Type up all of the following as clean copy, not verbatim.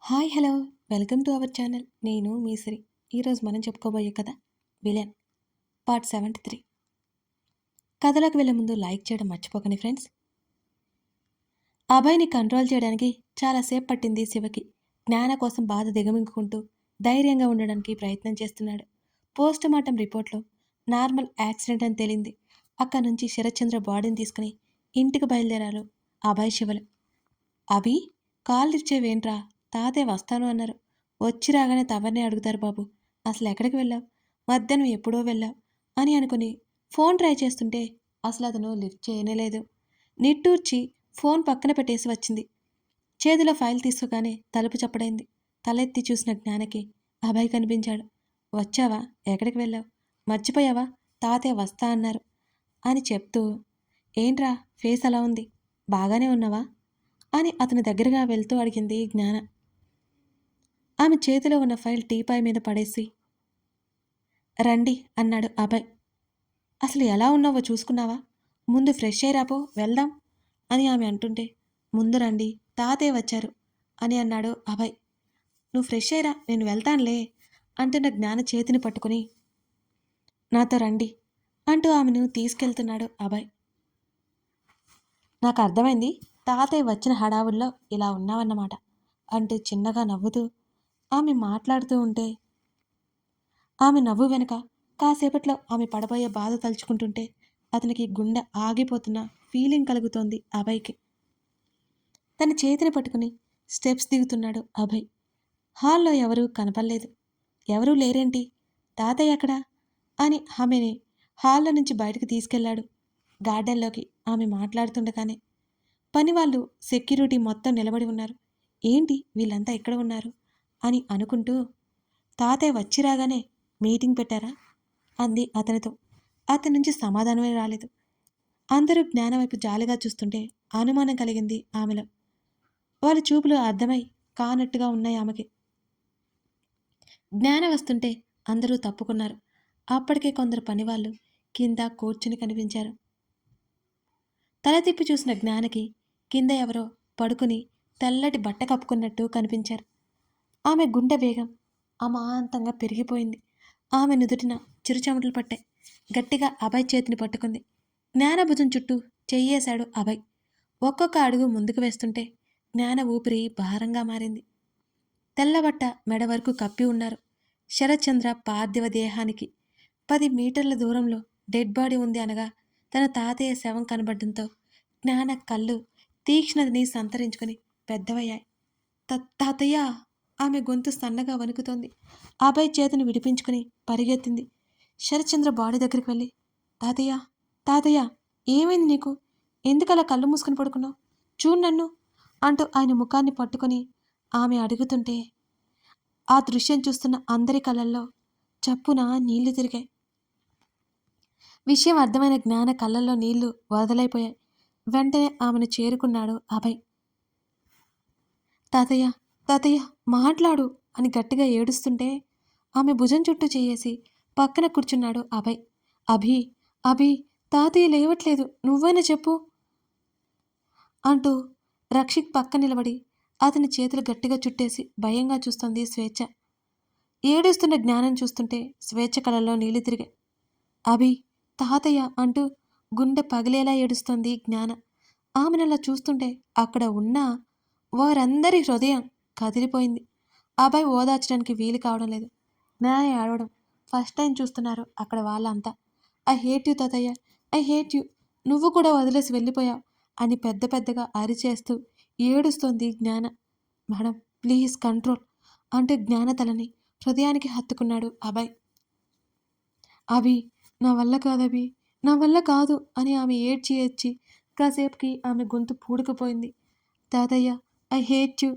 Hi hello welcome to our channel. నేను మీ సిరి. ఈరోజు మనం చెప్పుకోబోయే కథ విలన్ పార్ట్ 73. కథలోకి వెళ్ళే ముందు లైక్ చేయడం మర్చిపోకండి ఫ్రెండ్స్. అభయ్ని కంట్రోల్ చేయడానికి చాలాసేపు పట్టింది శివకి. జ్ఞాన కోసం బాధ దిగమింగుకుంటూ ధైర్యంగా ఉండడానికి ప్రయత్నం చేస్తున్నాడు. పోస్ట్ మార్టం రిపోర్ట్లో నార్మల్ యాక్సిడెంట్ అని తేలింది. అక్కడి నుంచి శరత్చంద్ర బాడీని తీసుకుని ఇంటికి బయలుదేరారు అభయ్ శివలు. అభి కాల్ లిఫ్ట్ చేయవేంట్రా, తాతయ్య వస్తాను అన్నారు. వచ్చి రాగానే తవర్నే అడుగుతారు బాబు. అసలు ఎక్కడికి వెళ్ళావు? మధ్యాహ్నం ఎప్పుడో వెళ్ళావు అని అనుకుని ఫోన్ ట్రై చేస్తుంటే అసలు అతను లిఫ్ట్ చేయనేలేదు. నిట్టూర్చి ఫోన్ పక్కన పెట్టేసి వచ్చింది. చేతిలో ఫైల్ తీసుకోగానే తలుపు చప్పుడైంది. తలెత్తి చూసిన జ్ఞానకి అభయ్ కనిపించాడు. వచ్చావా? ఎక్కడికి వెళ్ళావు? మర్చిపోయావా? తాతయ్య వస్తా అన్నారు అని చెప్తూ, ఏంట్రా ఫేస్ అలా ఉంది, బాగానే ఉన్నావా అని అతని దగ్గరగా వెళ్తూ అడిగింది జ్ఞాన. ఆమె చేతిలో ఉన్న ఫైల్ టీపాయ్ మీద పడేసి, రండి అన్నాడు అభయ్. అసలు ఎలా ఉన్నావో చూసుకున్నావా? ముందు ఫ్రెష్ అయ్యిరాపో, వెళ్దాం అని ఆమె అంటుంటే, ముందు రండి, తాతయ్య వచ్చారు అని అన్నాడు అభయ్. నువ్వు ఫ్రెష్ అయ్యిరా, నేను వెళ్తానులే అంటున్న జ్ఞాన చేతిని పట్టుకుని, నాతో రండి అంటూ ఆమెను తీసుకెళ్తున్నాడు అభయ్. నాకు అర్థమైంది, తాతయ్య వచ్చిన హడావుల్లో ఇలా ఉన్నావన్నమాట అంటూ చిన్నగా నవ్వుతూ ఆమె మాట్లాడుతూ ఉంటే, ఆమె నవ్వు వెనుక కాసేపట్లో ఆమె పడబోయే బాధ తలుచుకుంటుంటే అతనికి గుండె ఆగిపోతున్న ఫీలింగ్ కలుగుతోంది అభయ్కి. తన చేతిని పట్టుకుని స్టెప్స్ దిగుతున్నాడు అభయ్. హాల్లో ఎవరూ కనపడలేదు. ఎవరూ లేరేంటి, తాతయ్య ఎక్కడా అని ఆమెని హాల్లో నుంచి బయటకు తీసుకెళ్లాడు. గార్డెన్లోకి ఆమె మాట్లాడుతుండగానే పనివాళ్ళు సెక్యూరిటీ మొత్తం నిలబడి ఉన్నారు. ఏంటి వీళ్ళంతా ఇక్కడ ఉన్నారు అని అనుకుంటూ, తాతయ్య వచ్చి రాగానే మీటింగ్ పెట్టారా అంది అతనితో. అతని నుంచి సమాధానమే రాలేదు. అందరూ జ్ఞానం వైపు జాలిగా చూస్తుంటే అనుమానం కలిగింది ఆమెలో. వాళ్ళ చూపులు అర్థమై కానట్టుగా ఉన్నాయి ఆమెకి. జ్ఞానం వస్తుంటే అందరూ తప్పుకున్నారు. అప్పటికే కొందరు పనివాళ్ళు కింద కూర్చుని కనిపించారు. తల తిప్పి చూసిన జ్ఞానకి కింద ఎవరో పడుకుని తెల్లటి బట్ట కప్పుకున్నట్టు కనిపించారు. ఆమె గుండె వేగం అమాంతంగా పెరిగిపోయింది. ఆమె నుదుటిన చిరుచెమటలు పట్టాయి. గట్టిగా అభయ్ చేతిని పట్టుకుంది. జ్ఞానభుజం చుట్టూ చెయ్యేశాడు అభయ్. ఒక్కొక్క అడుగు ముందుకు వేస్తుంటే జ్ఞాన ఊపిరి భారంగా మారింది. తెల్లబట్ట మెడ వరకు కప్పి ఉన్నారు. శరత్చంద్ర పార్థివ దేహానికి 10 మీటర్ల దూరంలో డెడ్ బాడీ ఉంది అనగా తన తాతయ్య శవం కనబడడంతో జ్ఞాన కళ్ళు తీక్ష్ణతని సంతరించుకుని పెద్దవయ్యాయి. తాతయ్య, ఆమె గొంతు సన్నగా వణుకుతోంది. అభయ్ చేతిని విడిపించుకుని పరిగెత్తింది. శరత్చంద్ర బాడీ దగ్గరికి వెళ్ళి, తాతయ్య, తాతయ్య, ఏమైంది నీకు? ఎందుకలా కళ్ళు మూసుకుని పడుకున్నావు? చూడు నన్ను అంటూ ఆయన ముఖాన్ని పట్టుకొని ఆమె అడుగుతుంటే ఆ దృశ్యం చూస్తున్న అందరి కళ్ళల్లో చప్పున నీళ్లు తిరిగాయి. విషయం అర్థమైన జ్ఞాన కళ్ళల్లో నీళ్లు వదలైపోయాయి. వెంటనే ఆమెను చేరుకున్నాడు అభయ్. తాతయ్య, తాతయ్య, మాట్లాడు అని గట్టిగా ఏడుస్తుంటే ఆమె భుజం చుట్టూ చేయేసి పక్కన కూర్చున్నాడు అభయ్. అభి, అభి, తాతయ్య లేవట్లేదు, నువ్వైనా చెప్పు అంటూ రక్షిత్ పక్క నిలబడి అతని చేతులు గట్టిగా చుట్టేసి భయంగా చూస్తోంది స్వేచ్ఛ. ఏడుస్తున్న జ్ఞానం చూస్తుంటే స్వేచ్ఛ కళల్లో నీళ్లు తిరిగాయి. అభి, తాతయ్య అంటూ గుండె పగిలేలా ఏడుస్తోంది జ్ఞాన. ఆమెనలా చూస్తుంటే అక్కడ ఉన్న వారందరి హృదయం కదిలిపోయింది. అభయ్ ఓదార్చడానికి వీలు కావడం లేదు. జ్ఞాన ఏడవడం ఫస్ట్ టైం చూస్తున్నారు అక్కడ వాళ్ళంతా. ఐ హేట్ యూ తాతయ్య, ఐ హేట్ యూ, నువ్వు కూడా వదిలేసి వెళ్ళిపోయావు అని పెద్ద పెద్దగా అరిచేస్తూ ఏడుస్తోంది జ్ఞాన. మేడం ప్లీజ్ కంట్రోల్ అంటూ జ్ఞాన తలని హృదయానికి హత్తుకున్నాడు అభయ్. అభి, నా వల్ల కాదు అభి, నా వల్ల కాదు అని ఆమె ఏడ్చి ఏడ్చి కాసేపుకి ఆమె గొంతు పూడుకుపోయింది. తాతయ్య, ఐ హేట్ యూ,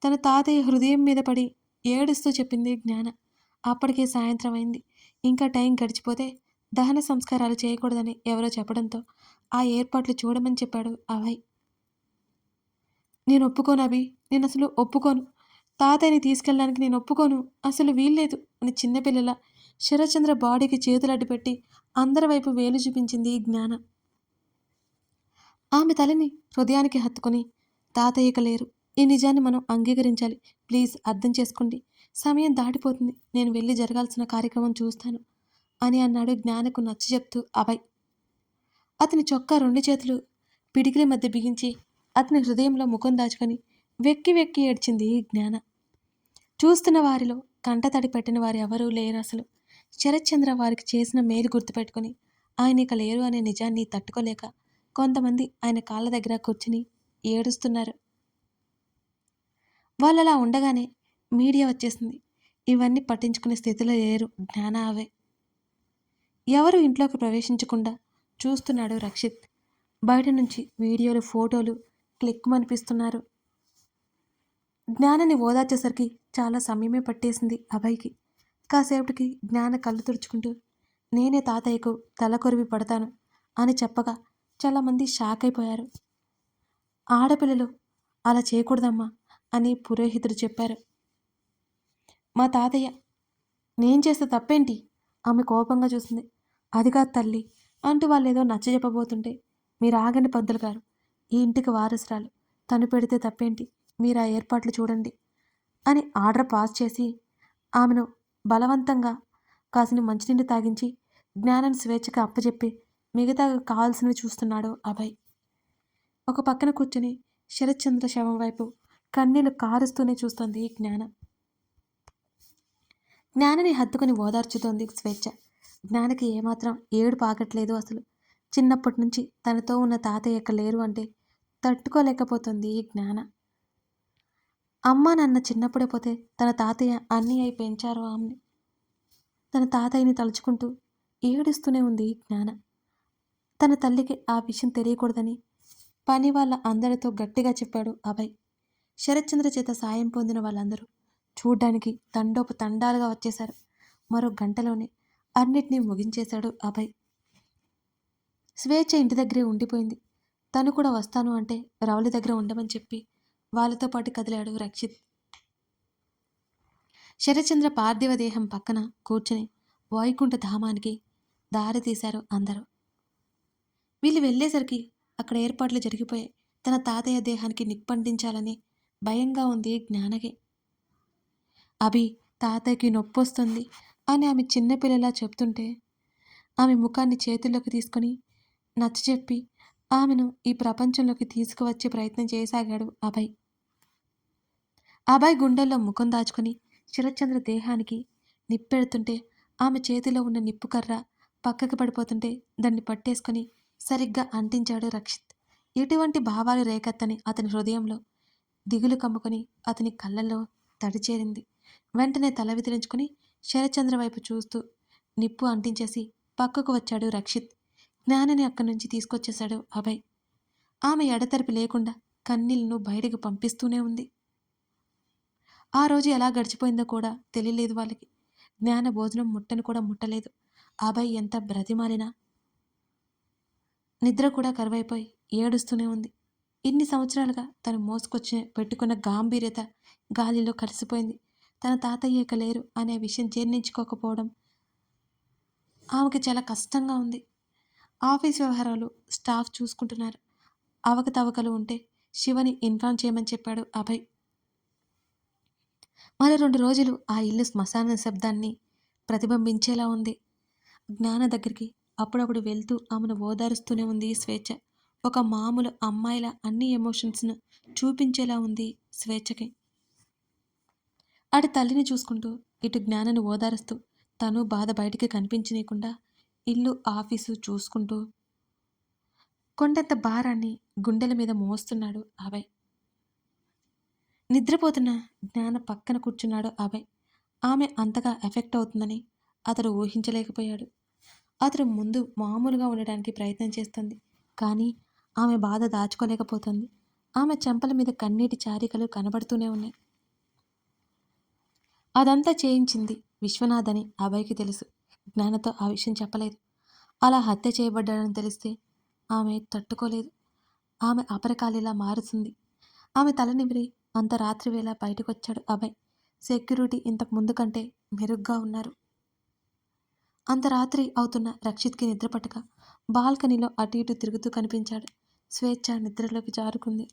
తన తాతయ్య హృదయం మీద పడి ఏడుస్తూ చెప్పింది జ్ఞాన. అప్పటికే సాయంత్రం అయింది. ఇంకా టైం గడిచిపోతే దహన సంస్కారాలు చేయకూడదని ఎవరో చెప్పడంతో ఆ ఏర్పాట్లు చూడమని చెప్పాడు అభయ్. నేను ఒప్పుకోను అభి, నేను అసలు ఒప్పుకోను, తాతయ్యని తీసుకెళ్ళడానికి నేను ఒప్పుకోను, అసలు వీల్లేదు అని చిన్నపిల్లల శరత్చంద్ర బాడీకి చేతులు అడ్డుపెట్టి అందరి వైపు వేలు చూపించింది జ్ఞాన. ఆమె తలని హృదయానికి హత్తుకొని, తాతయ్యక లేరు, ఈ నిజాన్ని మనం అంగీకరించాలి. ప్లీజ్ అర్థం చేసుకోండి. సమయం దాటిపోతుంది. నేను వెళ్ళి జరగాల్సిన కార్యక్రమం చూస్తాను అని అన్నాడు జ్ఞానకు నచ్చజెప్తూ అభయ్. అతని చొక్కా 2 చేతులు పిడికిలి మధ్య బిగించి అతని హృదయంలో ముఖం దాచుకొని వెక్కి వెక్కి ఏడ్చింది జ్ఞాన. చూస్తున్న వారిలో కంటతడి పెట్టిన వారు ఎవరూ లేరసలు. శరత్చంద్ర వారికి చేసిన మేలు గుర్తుపెట్టుకొని ఆయన ఇక లేరు అనే నిజాన్ని తట్టుకోలేక కొంతమంది ఆయన కాళ్ళ దగ్గర కూర్చుని ఏడుస్తున్నారు. వాళ్ళలా ఉండగానే మీడియా వచ్చేసింది. ఇవన్నీ పట్టించుకునే స్థితిలో లేరు జ్ఞాన అవే. ఎవరు ఇంట్లోకి ప్రవేశించకుండా చూస్తున్నాడు రక్షిత్. బయట నుంచి వీడియోలు ఫోటోలు క్లిక్కుమనిపిస్తున్నారు. జ్ఞానని ఓదార్చేసరికి చాలా సమయమే పట్టేసింది అభయ్కి. కాసేపటికి జ్ఞాన కళ్ళు తుడుచుకుంటూ నేనే తాతయ్యకు తల కొరివి పడతాను అని చెప్పగా చాలామంది షాక్ అయిపోయారు. ఆడపిల్లలు అలా చేయకూడదమ్మా అని పురోహితుడు చెప్పారు. మా తాతయ్య నేను చేస్తే తప్పేంటి? ఆమె కోపంగా చూసింది. అది కాదు తల్లి అంటూ వాళ్ళేదో నచ్చజెప్పబోతుంటే మీరు ఆగండి పంతులు గారు. ఈ ఇంటికి వారసురాలు. తను పెడితే తప్పేంటి? మీరు ఆ ఏర్పాట్లు చూడండి అని ఆర్డర్ పాస్ చేసి ఆమెను బలవంతంగా కాసిని మంచినీళ్ళు తాగించి జ్ఞానాన్ని స్వేచ్ఛగా అప్పచెప్పి మిగతా కావాల్సినవి చూస్తున్నాడు అభయ్. ఒక పక్కన కూర్చుని శరత్చంద్ర శవం వైపు కన్నీళ్లు కారుస్తూనే చూస్తోంది జ్ఞాన. జ్ఞానని హత్తుకుని ఓదార్చుతోంది స్వేచ్ఛ. జ్ఞానకి ఏమాత్రం ఏడుపు ఆగట్లేదు అసలు. చిన్నప్పటి నుంచి తనతో ఉన్న తాతయ్య ఎక్క లేరు అంటే తట్టుకోలేకపోతుంది జ్ఞాన. అమ్మ నాన్న చిన్నప్పుడే పోతే తన తాతయ్య అన్నీ అయి పెంచారు ఆమెని. తన తాతయ్యని తలుచుకుంటూ ఏడుస్తూనే ఉంది జ్ఞాన. తన తల్లికి ఆ విషయం తెలియకూడదని పని వాళ్ళ అందరితో గట్టిగా చెప్పాడు అభయ్. శరత్చంద్ర చేత సాయం పొందిన వాళ్ళందరూ చూడ్డానికి తండోపు తండాలుగా వచ్చేశారు. మరో గంటలోనే అన్నిటినీ ముగించేశాడు అభయ్. స్వేచ్ఛ ఇంటి దగ్గరే ఉండిపోయింది. తను కూడా వస్తాను అంటే రౌలి దగ్గర ఉండమని చెప్పి వాళ్ళతో పాటు కదిలాడు రక్షిత్. శరత్చంద్ర పార్థివ దేహం పక్కన కూర్చుని వైకుంఠ ధామానికి దారి తీశారు అందరూ. వీళ్ళు వెళ్ళేసరికి అక్కడ ఏర్పాట్లు జరిగిపోయాయి. తన తాతయ్య దేహానికి నిప్పంటించాలని భయంగా ఉంది జ్ఞానకి. అభి తాతయ్యకి నొప్పొస్తుంది అని ఆమె చిన్నపిల్లలా చెప్తుంటే ఆమె ముఖాన్ని చేతుల్లోకి తీసుకొని నచ్చజెప్పి ఆమెను ఈ ప్రపంచంలోకి తీసుకువచ్చే ప్రయత్నం చేయసాగాడు అభయ్. అభయ్ గుండెల్లో ముఖం దాచుకొని శరత్చంద్ర దేహానికి నిప్పెడుతుంటే ఆమె చేతిలో ఉన్న నిప్పు కర్ర పక్కకి పడిపోతుంటే దాన్ని పట్టేసుకొని సరిగ్గా అంటించాడు రక్షిత్. ఎటువంటి భావాలు రేకెత్తని అతని హృదయంలో దిగులు కమ్ముకొని అతని కళ్ళల్లో తడిచేరింది. వెంటనే తల విదిలించుకుని శరత్చంద్ర వైపు చూస్తూ నిప్పు అంటించేసి పక్కకు వచ్చాడు రక్షిత్. జ్ఞానని అక్కడి నుంచి తీసుకొచ్చేశాడు అభయ్. ఆమె ఎడతెరిపి లేకుండా కన్నీళ్లను బయటకు పంపిస్తూనే ఉంది. ఆ రోజు ఎలా గడిచిపోయిందో కూడా తెలియలేదు వాళ్ళకి. జ్ఞాన భోజనం ముట్టను కూడా ముట్టలేదు. అభయ్ ఎంత బ్రతిమాలినా నిద్ర కూడా కరువైపోయి ఏడుస్తూనే ఉంది. ఇన్ని సంవత్సరాలుగా తను మోసుకొచ్చి పెట్టుకున్న గాంభీర్యత గాలిలో కలిసిపోయింది. తన తాతయ్య ఇక లేరు అనే విషయం జీర్ణించుకోకపోవడం ఆమెకి చాలా కష్టంగా ఉంది. ఆఫీస్ వ్యవహారాలు స్టాఫ్ చూసుకుంటున్నారు. అవకతవకలు ఉంటే శివని ఇన్ఫార్మ్ చేయమని చెప్పాడు అభయ్. మరో 2 రోజులు ఆ ఇల్లు శ్మశాన నిశ్శబ్దాన్ని ప్రతిబింబించేలా ఉంది. జ్ఞాన దగ్గరికి అప్పుడప్పుడు వెళ్తూ ఆమెను ఓదారుస్తూనే ఉంది స్వేచ్ఛ. ఒక మామూలు అమ్మాయిలా అన్ని ఎమోషన్స్ను చూపించేలా ఉంది స్వేచ్ఛకి. అటు తల్లిని చూసుకుంటూ ఇటు జ్ఞానని ఓదారుస్తూ తను బాధ బయటికి కనిపించనీయకుండా ఇల్లు ఆఫీసు చూసుకుంటూ కొండంత భారాన్ని గుండెల మీద మోస్తున్నాడు అభయ్. నిద్రపోతున్న జ్ఞాన పక్కన కూర్చున్నాడు అభయ్. ఆమె అంతగా ఎఫెక్ట్ అవుతుందని అతడు ఊహించలేకపోయాడు. అతడు ముందు మామూలుగా ఉండడానికి ప్రయత్నం చేస్తుంది. కానీ ఆమె బాధ దాచుకోలేకపోతుంది. ఆమె చెంపల మీద కన్నీటి చారికలు కనబడుతూనే ఉన్నాయి. అదంతా చేయించింది విశ్వనాథ్ అని అభయ్కి తెలుసు. జ్ఞానతో ఆ విషయం చెప్పలేదు. అలా హత్య చేయబడ్డాడని తెలిస్తే ఆమె తట్టుకోలేదు. ఆమె అపరకాలిలా మారుతుంది. ఆమె తల నిమిరి అంత రాత్రి వేళ బయటకొచ్చాడు అభయ్. సెక్యూరిటీ ఇంతకు ముందు కంటే మెరుగ్గా ఉన్నారు. అంత రాత్రి అవుతున్న రక్షిత్కి నిద్ర పట్టక బాల్కనీలో అటు ఇటు తిరుగుతూ కనిపించాడు. స్వేచ్ఛ నిద్రలోకి జారుకుంది.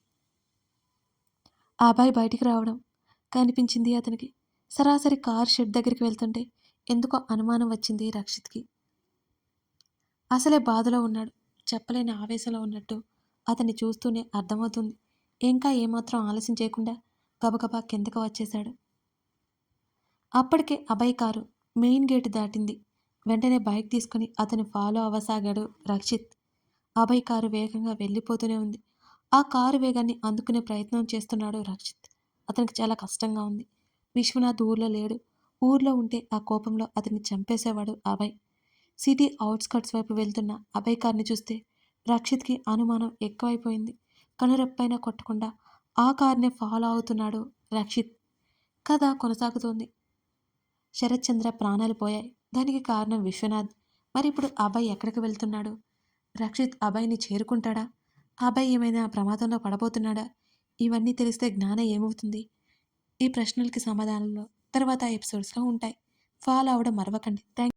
ఆ అబ్బాయి బయటికి రావడం కనిపించింది అతనికి. సరాసరి కార్ షెడ్ దగ్గరికి వెళ్తుంటే ఎందుకో అనుమానం వచ్చింది రక్షిత్‌కి. అసలే బాధలో ఉన్నాడు. చెప్పలేని ఆవేశంలో ఉన్నట్టు అతన్ని చూస్తూనే అర్థమవుతుంది. ఇంకా ఏమాత్రం ఆలస్యం చేయకుండా గబగబా కిందకు వచ్చేశాడు. అప్పటికే అభయ్ కారు మెయిన్ గేటు దాటింది. వెంటనే బైక్ తీసుకుని అతన్ని ఫాలో అవ్వసాగాడు రక్షిత్. అభయ్ కారు వేగంగా వెళ్ళిపోతూనే ఉంది. ఆ కారు వేగాన్ని అందుకునే ప్రయత్నం చేస్తున్నాడు రక్షిత్. అతనికి చాలా కష్టంగా ఉంది. విశ్వనాథ్ ఊర్లో లేడు. ఊర్లో ఉంటే ఆ కోపంలో అతన్ని చంపేసేవాడు అభయ్. సిటీ ఔట్స్కట్స్ వైపు వెళ్తున్న అభయ్ కార్ని చూస్తే రక్షిత్‌కి అనుమానం ఎక్కువైపోయింది. కనురెప్పైనా కొట్టకుండా ఆ కార్‌నే ఫాలో అవుతున్నాడు రక్షిత్. కథ కొనసాగుతోంది. శరత్చంద్ర ప్రాణాలు పోయాయి. దానికి కారణం విశ్వనాథ్. మరిప్పుడు అభయ్ ఎక్కడికి వెళ్తున్నాడు? రక్షిత్ అభయ్‌ని చేరుకుంటాడా? అభయ్ ఏమైనా ప్రమాదంలో పడబోతున్నాడా? ఇవన్నీ తెలిస్తే జ్ఞాన ఏమవుతుంది? ఈ ప్రశ్నలకి సమాధానాలు తర్వాత ఎపిసోడ్స్‌లో ఉంటాయి. ఫాలో అవ్వడం మరవకండి.